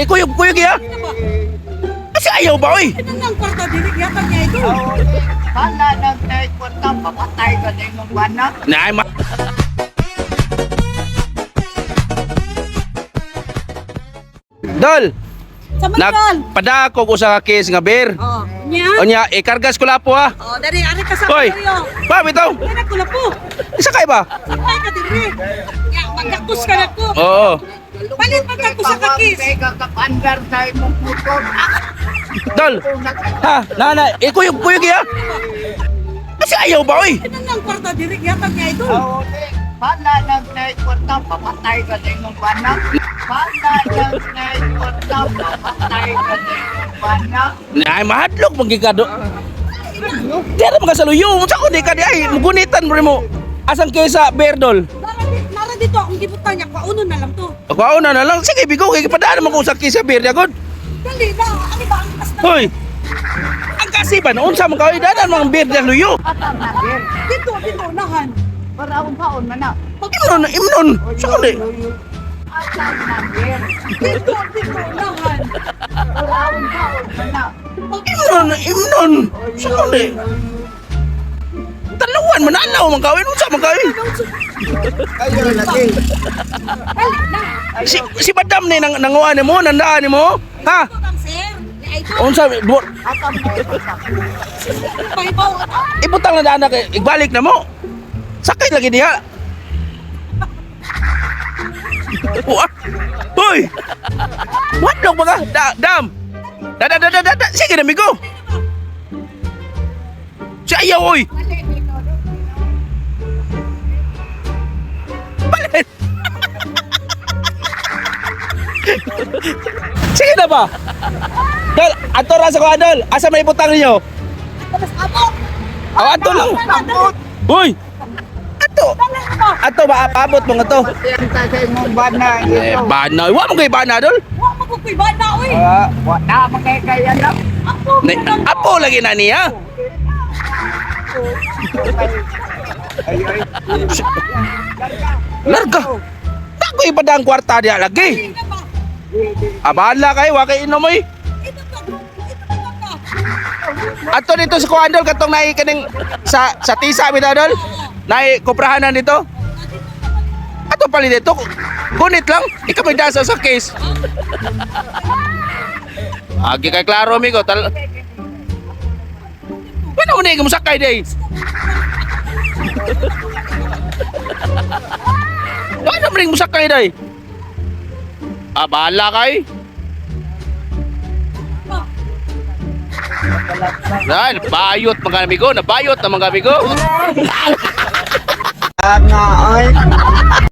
kuyog ya. Kasi ayaw ba, oy? Ito nang kwarta dinig yata niya ito. Sana nag-taekwondo ka, papatay ka din ng bana. Nay, Dol, Sa Mangal. nagpadako ko sa case nga beer. Oh, niya. Onya, ikargas ko lapo ha. Oh, dari ari ka sa Hoy, kayo. pa bitaw. Kaya ko lapo. Isa kay ba? Sakay ka diri. Ya, magdakus ka na ko. Oo. Palit pa ko sa kakis. Pawag ka kapandar sa imong putod. Dol, ha, nana, kuyog ya. Kasi ayaw ba, oy? Ito nang kwarta dinig yata niya ito. Sana nag-taekwondo, papatay ka din ng bana. Sana nag-taekwondo, papatay ka din ng bana. Nay, mahadlok magigado. Di na magasaluyo. Sa ko di ka di ay mugunitan mo. Asang kesa beer, Dol? Nara dito akong gibutan niya. Kauno na lang to. Ako na lang. Sige, bigo kay padaan mo ko sa kesa beer, ya god. Dali na. Ano ba ang kasta? Hoy. Ang kasiban, unsa man kaway dadan mga beer di luyo. Atang na din. Dito, nahan. Para unsaon man na. Imnon. Sa ko di. Atang na din. Dito, nahan. Para unsaon man na. Imnon. Sa ko di. Tanawan mananaw man kaway unsa man kaway. Kayo lagi. Dali na. Si Madam ni nanguan mo, nandaan mo. Ha? Ito lang, sir. Ya, ito. Unsa Atang na ito. Paibaw. ibutang na daan kay igbalik na mo. Sakay lagi diha. Wah. Hoy. What dog ba ka? Dam. Da. Sige na migo. Si ayaw oy. Palit. Sige na ba? Dol, ato ra sa ko adol. Asa may ibutang ninyo? Tapos abo. Ato lang. Hoy. Ato ba abot mo nga to? Pasensya sa imong bana. Bana. Wa mo kay bana dol. Wa magkukuy ba na, oy. Wala magay kaya na. Ako, Apo lagi na niya. Larga. Tako ipadang kwarta dia lagi. Abala kay wa kay inom oy. Ato dito sa kuandol katong nai kaning sa tisa bitaw dol. Nai koprahanan dito. Ato pali dito. Gunit lang. Ikaw may dasa sa case. Agi kay klaro amigo. Ano mo na mo sakay day? Ano mo mo sakay day? Abala kay. Dahil bayot mga amigo, nabayot na mga amigo. Nga ay.